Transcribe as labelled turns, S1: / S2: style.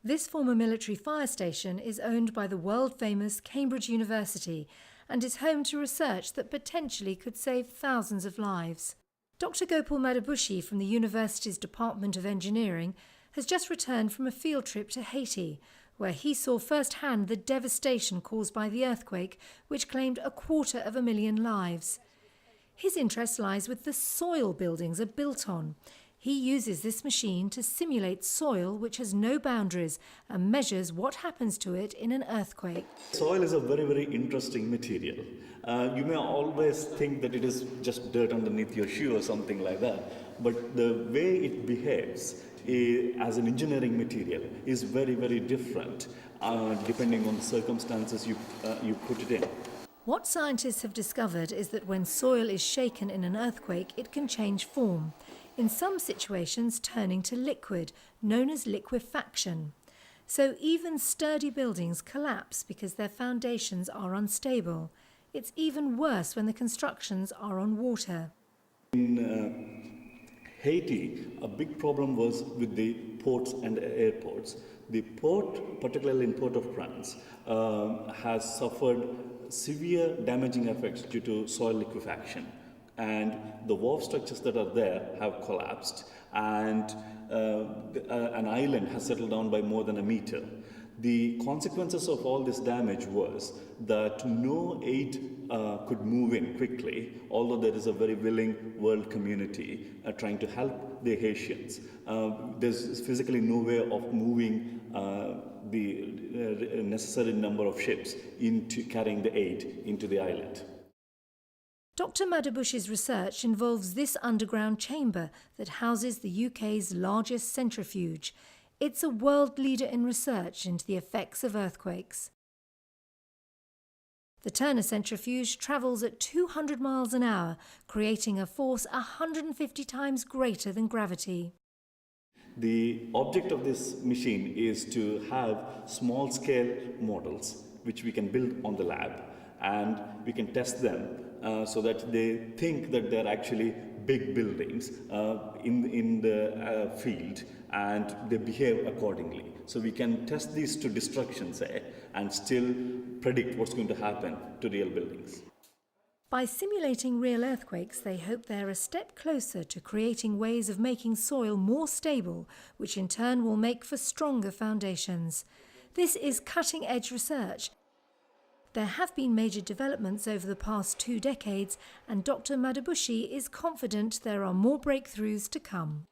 S1: This former military fire station is owned by the world-famous Cambridge University and is home to research that potentially could save thousands of lives. Dr. Gopal Madhubushi from the university's Department of Engineering has just returned from a field trip to Haiti, where he saw firsthand the devastation caused by the earthquake, which claimed 250,000 lives. His interest lies with the soil buildings are built on. He uses this machine to simulate soil which has no boundaries and measures what happens to it in an earthquake.
S2: Soil is a very, very interesting material. You may always think that it is just dirt underneath your shoe or something like that, but the way it behaves as an engineering material is very, very different depending on the circumstances you put it in.
S1: What scientists have discovered is that when soil is shaken in an earthquake, it can change form, in some situations turning to liquid, known as liquefaction. So even sturdy buildings collapse because their foundations are unstable. It's even worse when the constructions are on water.
S2: In Haiti, a big problem was with the ports and airports. The port, particularly in Port-au-Prince, has suffered severe damaging effects due to soil liquefaction, and the wharf structures that are there have collapsed, and an island has settled down by more than a meter. The consequences of all this damage was that no aid could move in quickly, although there is a very willing world community trying to help the Haitians. There's physically no way of moving the necessary number of ships into carrying the aid into the island.
S1: Dr. Madhubushi's research involves this underground chamber that houses the UK's largest centrifuge. It's a world leader in research into the effects of earthquakes. The Turner centrifuge travels at 200 miles an hour, creating a force 150 times greater than gravity.
S2: The object of this machine is to have small-scale models which we can build on the lab, and we can test them so that they think that they're actually big buildings in the field, and they behave accordingly. So we can test these to destruction, say, and still predict what's going to happen to real buildings.
S1: By simulating real earthquakes, they hope they're a step closer to creating ways of making soil more stable, which in turn will make for stronger foundations. This is cutting-edge research. There have been major developments over the past 2 decades, and Dr. Madhubushi is confident there are more breakthroughs to come.